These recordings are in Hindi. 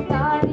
तारा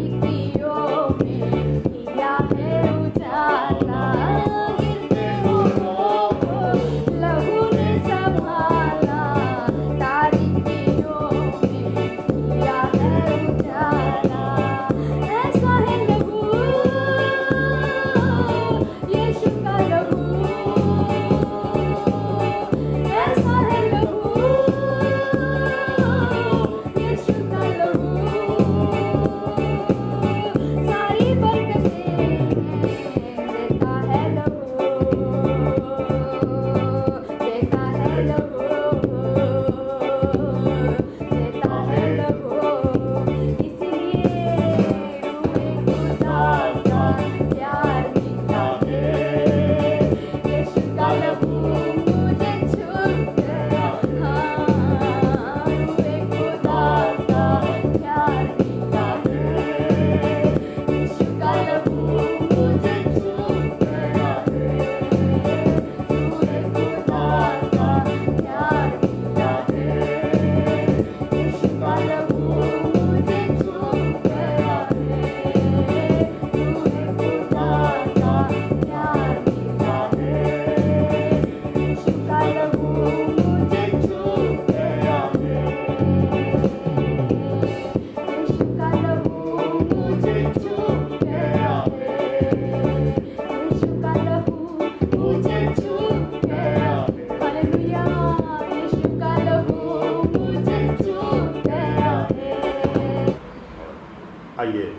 आइए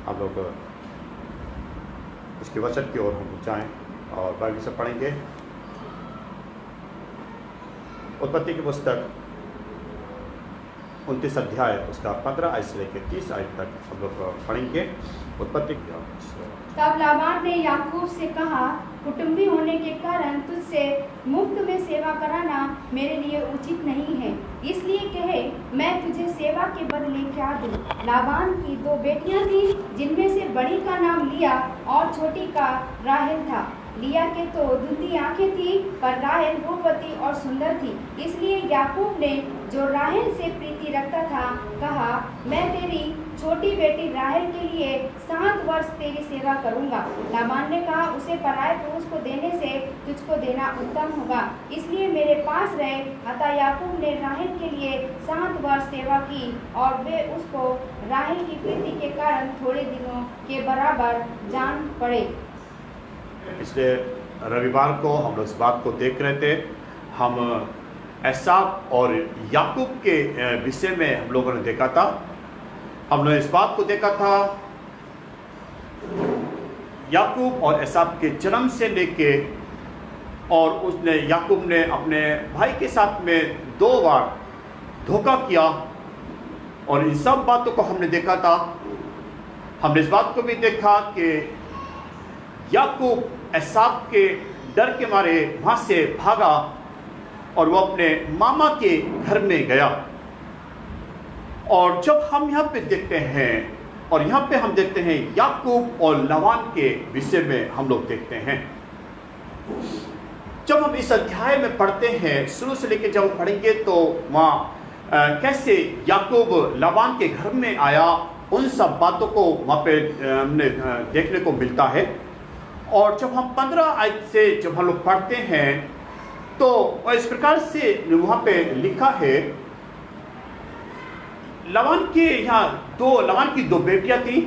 आप लोग इसके वचन की ओर हम जाएं और बाइबल से पढ़ेंगे। उत्पत्ति की पुस्तक 29 अध्याय उसका 15 आयत से लेकर 30 आयत तक हम लोग पढ़ेंगे। उत्पत्ति तब लाबान ने याकूब से कहा, कुटुंबी होने के कारण तुझसे मुफ्त में सेवा कराना मेरे लिए उचित नहीं है, इसलिए कहे मैं तुझे सेवा के बदले क्या दूं। लाबान की 2 बेटियां थीं, जिनमें से बड़ी का नाम लिया और छोटी का राहेल था। लिया के तो धुंधली आंखें थी, पर राहेल रूपवती और सुंदर थी, इसलिए याकूब ने जो राहेल से प्रीति रखता था कहा, मैं तेरी छोटी बेटी राहेल के लिए 7 वर्ष तेरी सेवा करूंगा। लाबान ने कहा, उसे पराये पुरुष को देने से तुझको देना उत्तम होगा, इसलिए मेरे पास रहे। अतः याकूब ने राहेल के लिए 7 वर्ष सेवा की और वे उसको राहेल की प्रीति के कारण थोड़े दिनों के बराबर जान पड़े। पिछले रविवार को हम लोग इस बात को देख रहे थे। हम एसाव और याकूब के विषय में हम लोगों ने देखा था। हमने इस बात को देखा था याकूब और एसाव के जन्म से लेके, और उसने याकूब ने अपने भाई के साथ में 2 बार धोखा किया, और इन सब बातों को हमने देखा था। हमने इस बात को भी देखा कि याकूब एसाव के डर के मारे वहां से भागा और वो अपने मामा के घर में गया। और जब हम यहाँ पे देखते हैं, और यहाँ पे हम देखते हैं याकूब और लाबान के विषय में हम लोग देखते हैं। जब हम इस अध्याय में पढ़ते हैं, शुरू से लेकर जब पढ़ेंगे तो वहाँ कैसे याकूब लाबान के घर में आया, उन सब बातों को वहाँ पे हमने देखने को मिलता है। और जब हम 15 आयत से जब हम लोग पढ़ते हैं तो इस प्रकार से वहाँ पे लिखा है, लाबान के यहाँ लाबान की 2 बेटियां थी,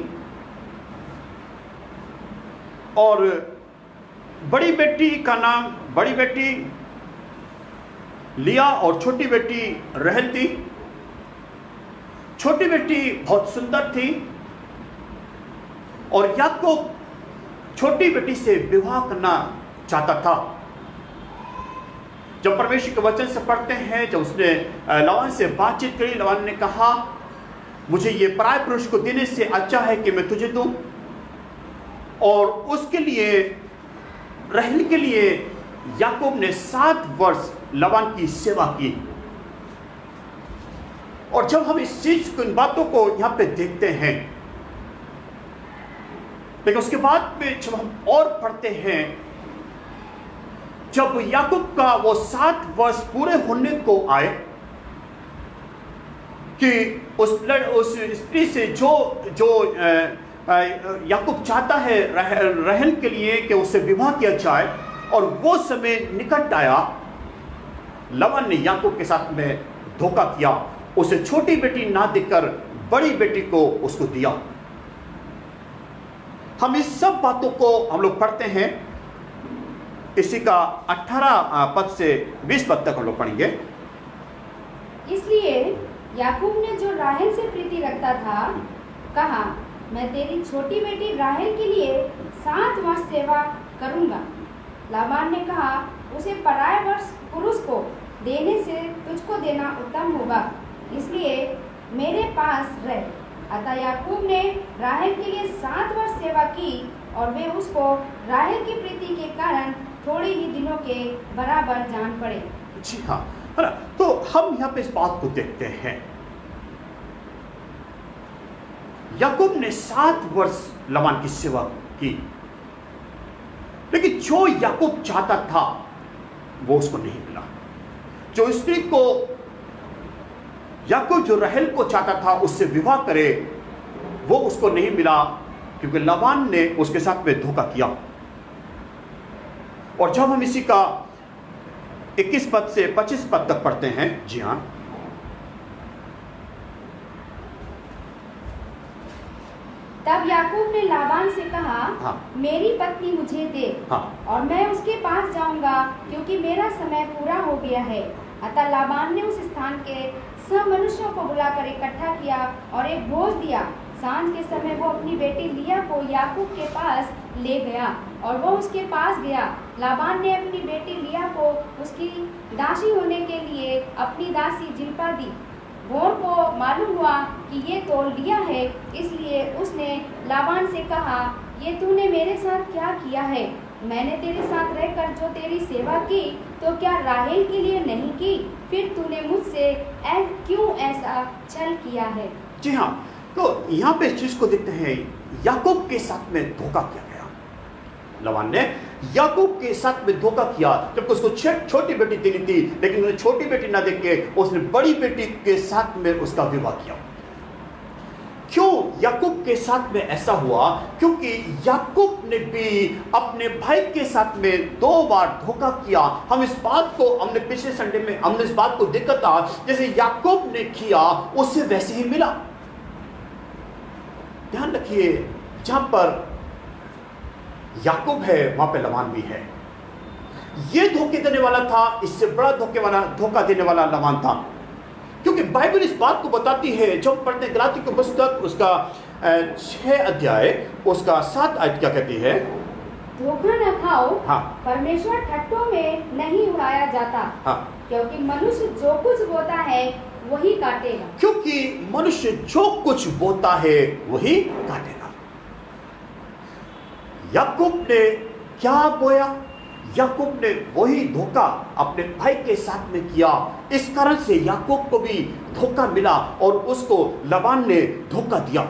और बड़ी बेटी लिया और छोटी बेटी राहेल थी। छोटी बेटी बहुत सुंदर थी, और याकूब छोटी बेटी से विवाह करना चाहता था। जब परमेश्वर के वचन से पढ़ते हैं, जब उसने लाबान से बातचीत करी, लाबान ने कहा, मुझे ये पराये पुरुष को देने से अच्छा है कि मैं तुझे दूं। और उसके लिए, राहेल के लिए याकूब ने 7 वर्ष लाबान की सेवा की। और जब हम इस चीज को, इन बातों को यहां पे देखते हैं, लेकिन उसके बाद में जब हम और पढ़ते हैं, जब याकूब का वो 7 वर्ष पूरे होने को आए कि उस स्त्री से जो याकूब चाहता है राहेल के लिए कि उससे विवाह किया जाए, और वो समय निकट आया, लाबान ने याकूब के साथ में धोखा किया, उसे छोटी बेटी ना देकर बड़ी बेटी को उसको दिया। हम इस सब बातों को हम लोग पढ़ते हैं। इसी का 18 पद से 20 पद तक हम लोग पढ़ेंगे। इसलिए याकूब ने जो राहेल से प्रीति रखता था कहा, मैं तेरी छोटी बेटी राहेल के लिए 7 वर्ष सेवा करूंगा। लाबान ने कहा, उसे पराये पुरुष को देने से तुझको देना उत्तम होगा, इसलिए मेरे पास रह। अतः याकूब ने राहेल के लिए 7 वर्ष सेवा की, और वे उसको राहेल की प्रीति के कारण थोड़े ही दिनों के बराबर जान पड़े। जी हाँ, है ना। तो हम यहाँ पे इस बात को देखते हैं, याकूब ने 7 वर्ष लाबान की सेवा की, लेकिन जो याकूब चाहता था वो उसको नहीं मिला। जो स्त्री को याकूब जो राहेल को चाहता था उससे विवाह करे, वो उसको नहीं मिला, क्योंकि लाबान ने उसके साथ में धोखा किया। और जब हम इसी का 21 पद से 25 पद तक पढ़ते हैं, जी हाँ, तब याकूब ने लाबान से कहा, हाँ। मेरी पत्नी मुझे दे, हाँ। और मैं उसके पास जाऊंगा, क्योंकि मेरा समय पूरा हो गया है। अतः लाबान ने उस स्थान के सब मनुष्यों को बुलाकर इकट्ठा किया और एक भोज दिया। सांझ के समय वो अपनी बेटी लिया को याकूब के पास ले गया और वो उसके पास गया। लाबान ने अपनी बेटी लिया को उसकी दासी होने के लिए अपनी दासी जिल्पा दी। बोर को मालूम हुआ कि ये तो लिया है, इसलिए उसने लाबान से कहा, ये तूने मेरे साथ क्या किया है? मैंने तेरे साथ रहकर जो तेरी सेवा की तो क्या राहेल के लिए नहीं की? फिर तूने मुझसे क्यों ऐसा छल किया है? जी हाँ, तो यहाँ पे इस चीज को देखते हैं, याकूब के साथ में धोखा किया गया। लाबान ने याकूब के साथ में धोखा किया, जबकि उसको छोटी बेटी देनी थी, लेकिन उसने छोटी बेटी ना देख के उसने बड़ी बेटी के साथ में उसका विवाह किया। क्यों याकूब के साथ में ऐसा हुआ? क्योंकि याकूब ने भी अपने भाई के साथ में 2 बार धोखा किया। हम इस बात को हमने पिछले संडे में हमने इस बात को देखा था, जैसे याकूब ने किया उससे वैसे ही मिला। ध्यान रखिए, जहां पर याकूब है वहां पे लाबान भी है। ये धोखे देने वाला था, इससे बड़ा धोखा देने वाला लाबान था, क्योंकि बाइबल इस बात को बताती है। जब पढ़ते हैं गलाती की पुस्तक उसका 6 अध्याय उसका 7 आयत क्या कहती है? धोखा न खाओ। हाँ। परमेश्वर ठट्टों में नहीं उड़ाया जाता। हाँ। क्योंकि मनुष्य जो कुछ बोता है वही काटेगा। क्योंकि मनुष्य जो कुछ बोता है वही काटेगा। याकूब ने क्या बोया? याकूब ने वही धोखा अपने भाई के साथ में किया। इस कारण से याकूब को भी धोखा मिला और उसको लाबान ने धोखा दिया।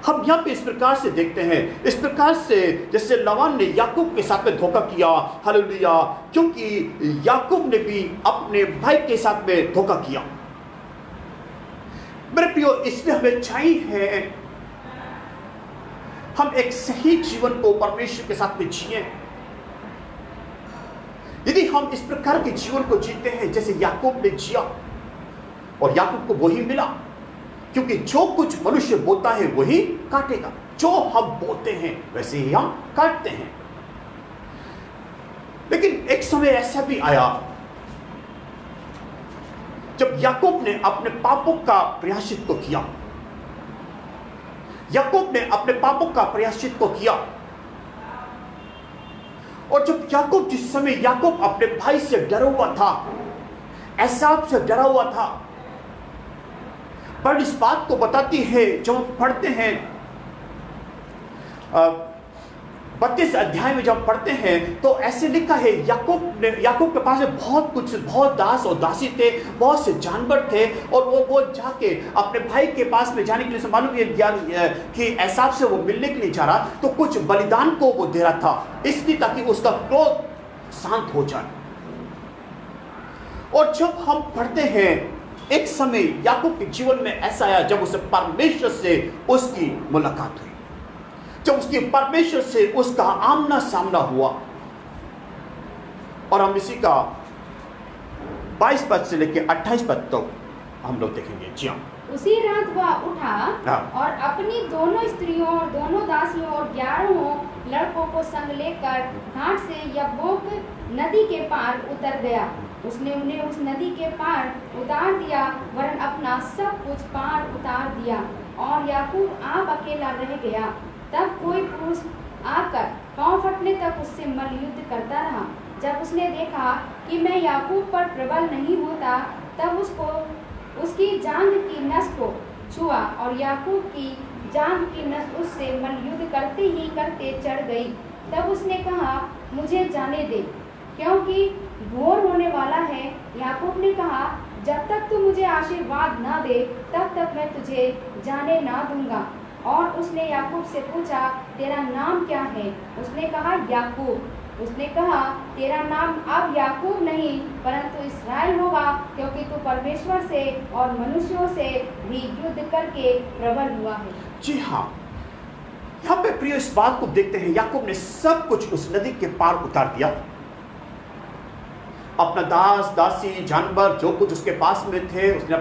हम यहाँ पे इस प्रकार से देखते हैं, इस प्रकार से जैसे लाबान ने याकूब के साथ में धोखा किया, हालेलुया, क्योंकि याकूब ने भी अपने भाई के साथ में धोखा किया। मेरे प्रियो, इसलिए हमें चाहिए हम एक सही जीवन को परमेश्वर के साथ में जिए। यदि हम इस प्रकार के जीवन को जीते हैं जैसे याकूब ने जिया, और याकूब को वही मिला, क्योंकि जो कुछ मनुष्य बोता है वही काटेगा। जो हम बोते हैं वैसे ही हम काटते हैं। लेकिन एक समय ऐसा भी आया जब याकूब ने अपने पापों का प्रायश्चित को किया। याकूब ने अपने पापों का प्रायश्चित को किया, और जब याकूब जिस समय याकूब अपने भाई से डरा हुआ था, एसाव से डरा हुआ था, पर इस बात को बताती है, जब हम पढ़ते हैं 32 अध्याय में जब पढ़ते हैं तो ऐसे लिखा है, याकूब के पास बहुत दास और दासी थे, बहुत से जानवर थे, और वो जाके अपने भाई के पास में जाने के लिए मालूम कि एसाव से वो मिलने के लिए जा रहा, तो कुछ बलिदान को वो दे रहा था, इसलिए ताकि उसका क्रोध शांत हो जाए। और जब हम पढ़ते हैं, एक समय याकूब के जीवन में ऐसा आया जब उसे परमेश्वर से उसकी मुलाकात हुई, जब उसके परमेश्वर से उसका आमना सामना हुआ। और हम इसी का 22 पद से लेकर 28 पद तक हम लोग देखेंगे। जी हाँ। उसी रात वह उठा और अपनी दोनों स्त्रियों और दोनों दासियों और 11 लड़कों को संग लेकर घाट से यब्बोक नदी के पार उतर गया। उसने उन्हें उस नदी के पार उतार दिया, वरन अपना सब कुछ पार उतार दिया, और याकूब आप अकेला रह गया। तब कोई पुरुष आकर पांव फटने तक उससे मल्लयुद्ध करता रहा। जब उसने देखा कि मैं याकूब पर प्रबल नहीं होता, तब उसकी जांघ की नस को छुआ, और याकूब की जांघ की नस उससे मल्लयुद्ध करते ही करते चढ़ गई। तब उसने कहा, मुझे जाने दे, क्योंकि भोर होने वाला है। याकूब ने कहा, जब तक तू मुझे आशीर्वाद ना दे तब तक मैं तुझे जाने ना दूंगा। और उसने याकूब से पूछा, तेरा नाम क्या है? उसने कहा, याकूब। उसने कहा, तेरा नाम अब याकूब नहीं परंतु इस्राएल होगा, क्योंकि तू परमेश्वर से और मनुष्यों से भी युद्ध करके प्रबल हुआ है। जी हाँ, यहाँ पे प्रिय इस बात को देखते हैं, याकूब ने सब कुछ उस नदी के पार उतार दिया। अपना दास दासी जानवर जो कुछ उसके पास में थे, उसने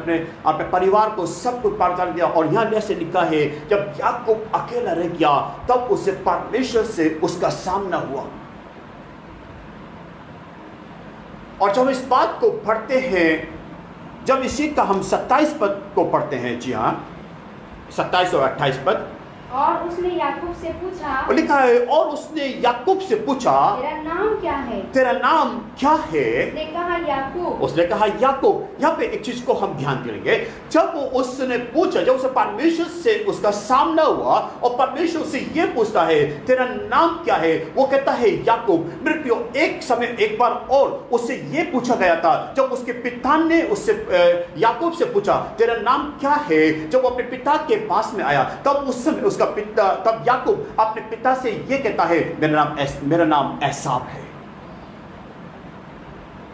अपने परिवार को सब कुछ पार उतार दिया। और यहाँ जैसे लिखा है, जब याकूब अकेला रह गया तब उसे परमेश्वर से उसका सामना हुआ। और जब इस बात को पढ़ते हैं जब इसी का हम 27 पद को पढ़ते हैं, जी हाँ 27 और 28 पद, और उसने याकूब से पूछा, और लिखा है और उसने याकूब से पूछा तेरा नाम क्या है? तेरा नाम क्या है? उसने कहा याकूब। उसने कहा याकूब। यहाँ पे एक चीज को हम ध्यान करेंगे, जब वो उसने पूछा, जब उसे परमेश्वर से उसका सामना हुआ और परमेश्वर से ये पूछता है तेरा नाम क्या है, वो कहता है याकूब। मेरे प्रियो, एक समय एक बार और उससे ये पूछा गया था, जब उसके पिता ने उससे याकूब से पूछा तेरा नाम क्या है, जब वो अपने पिता के पास में आया, तब उस समय उसका पिता, तब याकूब अपने पिता से ये कहता है मेरा नाम एसाव है,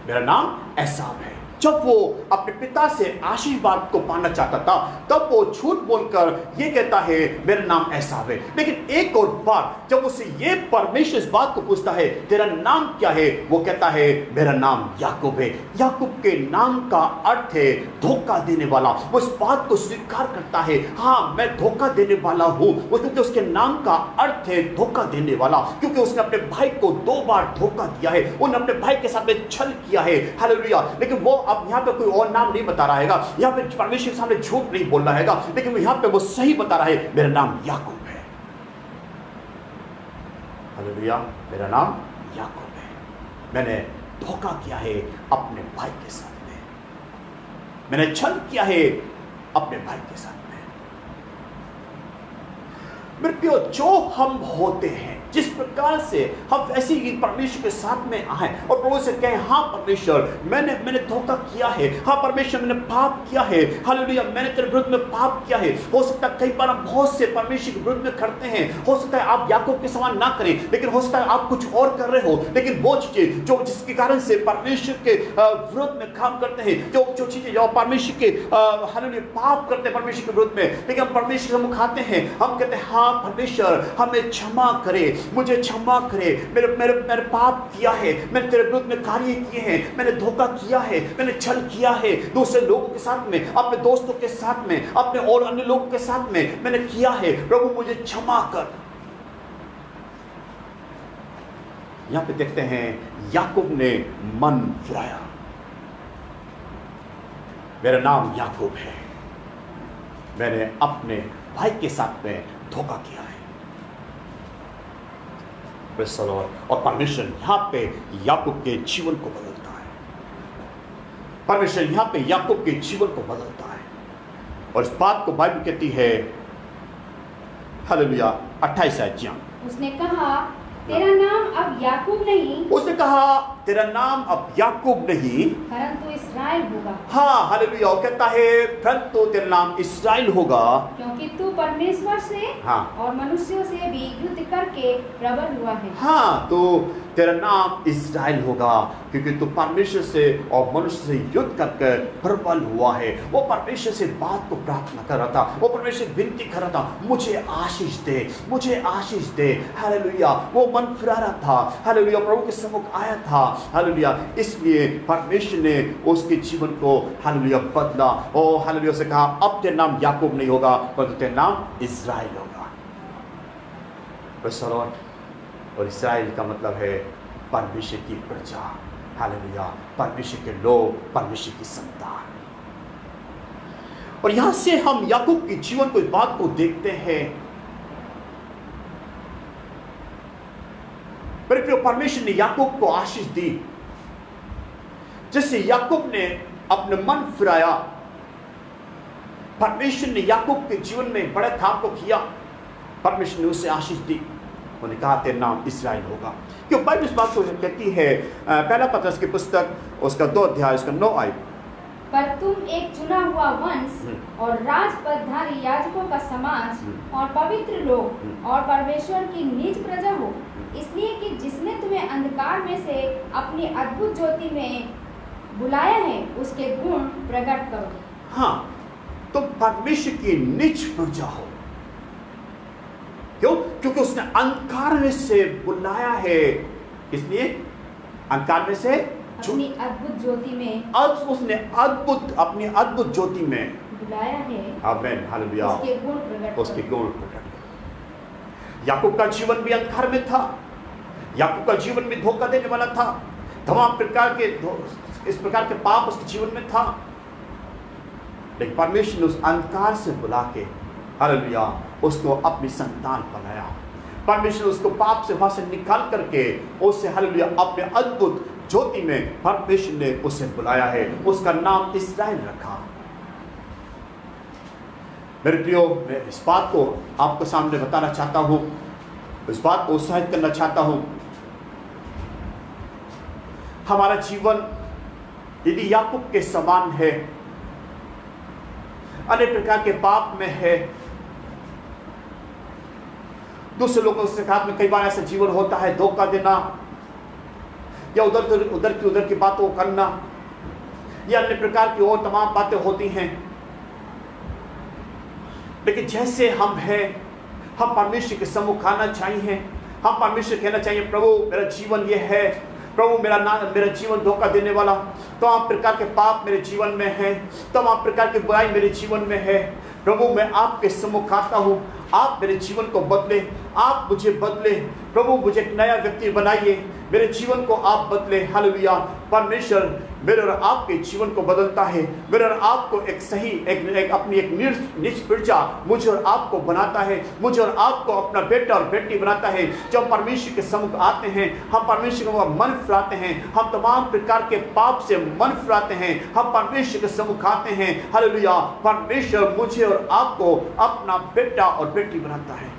मेरा नाम एसाव है। जब वो अपने पिता से आशीर्वाद को पाना चाहता था, तब वो झूठ बोलकर ये कहता है मेरा नाम एसाव है। लेकिन एक और बार जब उसे ये परमेश्वर इस बात को पूछता है तेरा नाम क्या है, वो कहता है मेरा नाम याकूब है। याकूब के नाम का अर्थ है धोखा देने वाला। वो इस बात को स्वीकार करता है, हाँ मैं धोखा देने वाला हूं, क्योंकि उसके नाम का अर्थ है धोखा देने वाला, क्योंकि उसने अपने भाई को 2 बार धोखा दिया है, उन्होंने अपने भाई के साथ में छल किया है। हालेलुया। लेकिन वो अब यहाँ पे कोई और नाम नहीं बता रहा है, यहाँ पे परमेश्वर के सामने झूठ नहीं बोल रहा है, लेकिन यहाँ पे वो सही बता रहा है मेरा नाम याकूब है। हालेलुया, मेरा नाम याकूब है। मैंने धोखा किया है अपने भाई के साथ में, मैंने छल किया है अपने भाई के साथ में। मेरे प्रियो, जो हम होते हैं, जिस प्रकार से हम वैसे ही परमेश्वर के साथ में आए और प्रभु से कहें हाँ परमेश्वर मैंने धोखा किया है, हाँ परमेश्वर मैंने पाप किया है, हालेलुया मैंने तेरे विरुद्ध में पाप किया है। हो सकता है कई बार हम बहुत से परमेश्वर के विरुद्ध में करते हैं, हो सकता है आप याकूब के समान ना करें, लेकिन हो सकता है आप कुछ और कर रहे हो, लेकिन वो चीजें जो जिसके कारण से परमेश्वर के विरुद्ध में काम करते हैं, जो चीजें जो परमेश्वर के हालेलुया पाप करते हैं परमेश्वर के विरुद्ध में, लेकिन हम परमेश्वर से मुखाते हैं, हम कहते हैं हाँ परमेश्वर हमें क्षमा करे, मुझे क्षमा करे, मेरे पाप किया है, मैंने तेरे विरुद्ध में कार्य किए हैं, मैंने धोखा किया है, मैंने छल किया है दूसरे लोगों के साथ में, अपने दोस्तों के साथ में, अपने और अन्य लोगों के साथ में मैंने किया है, प्रभु मुझे क्षमा कर। यहां पे देखते हैं याकूब ने मन फिराया, मेरा नाम याकूब है, मैंने अपने भाई के साथ में धोखा किया है। और परमेश्वर यहां पे याकूब के जीवन को बदलता है, परमेश्वर यहां पे याकूब के जीवन को बदलता है। और इस बात को बाइबल कहती है, हालेलुया 28 आयत। उसने कहा तेरा नाम अब याकूब नहीं, उसने कहा तेरा नाम अब याकूब नहीं परंतु इस्राएल होगा। हाँ हालेलुया, वो कहता है परंतु तेरा नाम इस्राएल होगा, क्योंकि तू परमेश्वर से हाँ और मनुष्यों से भी युद्ध करके प्रबल हुआ है। हाँ, तो तेरा नाम इस्राएल होगा क्योंकि तू परमेश्वर से और मनुष्य से युद्ध करके प्रबल हुआ है। वो परमेश्वर से बात को प्रार्थना कर रहा था, वो परमेश्वर विनती कर रहा था, मुझे आशीष दे, मुझे आशीष दे। हालेलुया, वो मन फिरा रहा था, हालेलुया प्रभु के सम्मुख आया था, हालेलुया। इसलिए परमेश्वर ने उसके जीवन को हालेलुया बदला। ओ हालेलुया से कहा अब तेरा नाम याकूब नहीं होगा परंतु तेरा नाम इस्राएल होगा। और इस्राएल का मतलब है परमेश्वर की प्रजा, हालेलुया, परमेश्वर के लोग, परमेश्वर की संतान। और यहां से हम याकूब के जीवन को, इस बात को देखते हैं। मेरे प्रिय, परमेश्वर ने याकूब को आशीष दी, जिससे याकूब ने अपने मन फिराया। परमेश्वर ने याकूब के जीवन में बड़े काम को किया, परमेश्वर ने उसे आशीष दी। उन्होंने कहा तेरा नाम इस्राएल होगा। क्यों बाइबल इस बात को कहती है, पहला पत्रस की पुस्तक उसका 2 अध्याय उसका 9 आयत, पर तुम एक चुना हुआ वंश और राजपदधारी याजकों का समाज और पवित्र लोग और परमेश्वर की निज प्रजा हो, इसलिए कि जिसने तुम्हें अंधकार में से अपनी अद्भुत ज्योति में बुलाया है उसके गुण प्रकट करो। हाँ, तो परमेश्वर की निज प्रजा हो। क्यों? क्योंकि उसने अंधकार में से बुलाया है। इसलिए अंधकार में से अपनी अद्भुत ज्योति में, उसने अपनी अद्भुत ज्योति में बुलाया है। आमीन, हालेलुया। उसके गुण प्रकट। याकूब का जीवन भी अंधकार में था, याकूब का जीवन भी धोखा देने वाला था, तमाम प्रकार के इस प्रकार के पाप उसके जीवन में था। लेकिन परमेश्वर ने उस अंधकार से बुला के हालेलुया उसको अपनी संतान बनाया। परमेश्वर ने उसको पाप से वहां से निकाल करके उससे हालेलुया अपने अद्भुत ज्योति में परमेश्वर ने उसे बुलाया है। उसका नाम इस्राएल रखा। मेरे प्रियो, मैं इस बात को आपके सामने बताना चाहता हूं, इस बात को उत्साहित करना चाहता हूं। हमारा जीवन यदि याकूब के समान है, अनेक प्रकार के पाप में है, दूसरे लोगों के साथ में कई बार ऐसा जीवन होता है, धोखा देना या उधर की बातों को करना या अन्य प्रकार की और तमाम बातें होती हैं। लेकिन जैसे हम हैं, हम परमेश्वर के सम्मुख आना चाहिए। हम परमेश्वर कहना चाहिए, प्रभु मेरा जीवन ये है, प्रभु मेरा जीवन धोखा देने वाला, तमाम प्रकार के पाप मेरे जीवन में है, तमाम प्रकार की बुराई मेरे जीवन में है। प्रभु मैं आपके सम्मुख आता हूँ, आप मेरे जीवन को बदले, आप मुझे बदले। प्रभु मुझे एक नया व्यक्ति बनाइए, मेरे जीवन को आप बदले। हालेलुया। परमेश्वर मेरे और आपके जीवन को बदलता है। मेरे और आपको एक सही अपनी एक निष्प्रजा मुझे और आपको बनाता है, मुझे और आपको अपना बेटा और बेटी बनाता है। जब परमेश्वर के सम्मुख आते हैं, हम परमेश्वर का मन फिराते हैं, हम तमाम प्रकार के पाप से मन फिराते हैं, हम परमेश्वर के सम्मुख आते हैं। हालेलुया। परमेश्वर मुझे और आपको अपना बेटा और बेटी बनाता है।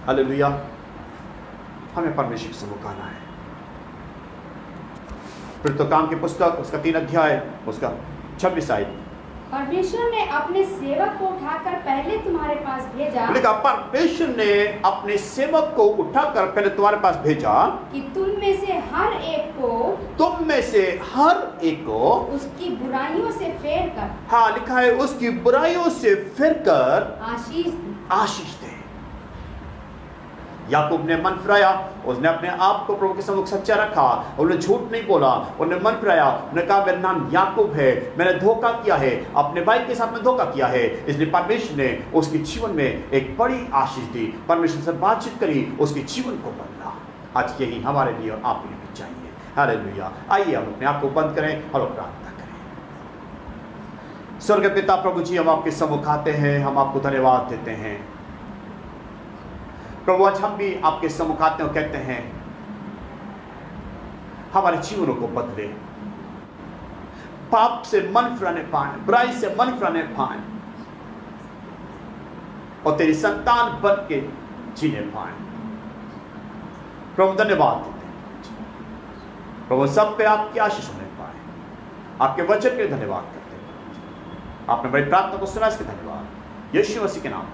हालेलुया। हमें परमेश्वर के सम्मुख आना है। फिर तो काम की पुस्तक उसका 3 अध्याय उसका 26 आयत। परमेश्वर ने अपने सेवक को उठाकर पहले तुम्हारे पास भेजा। परमेश्वर ने अपने सेवक को उठाकर पहले तुम्हारे पास भेजा कि तुम में से हर एक को उसकी बुराइयों से फेर कर। हाँ, लिखा है उसकी बुराइयों से फिर कर आशीष दे। याकूब ने मन फिराया, उसने अपने आप को प्रभु के सम्मुख सच्चा रखा, उन्होंने झूठ नहीं बोला, उन्होंने मन फिराया, उन्होंने कहा मेरा नाम याकूब है, मैंने धोखा किया है, अपने भाई के साथ में धोखा किया है। इसलिए परमेश्वर ने उसके जीवन में एक बड़ी आशीष दी, परमेश्वर से बातचीत करी, उसके जीवन को बदला। आज यही हमारे लिए और आपके लिए भी चाहिए। हालेलुया। आइए हम अपने आप को बंद करें और प्रार्थना करें। स्वर्गीय पिता प्रभु जी, हम आपके सम्मुख आते हैं, हम आपको धन्यवाद देते हैं प्रभु। आज हम भी आपके सम्मुख आते हैं और कहते हैं हमारे जीवनों को बदले, पाप से मन फिराने पाए, बुराई से मन फिराने पाए और तेरी संतान बन के जीने पाए। प्रभु धन्यवाद देते हैं प्रभु, सब पे आपकी आशीष होने पाए। आपके वचन के धन्यवाद करते हैं। आपने बड़ी प्रार्थना को सुना, इसके धन्यवाद। यीशु मसीह के नाम।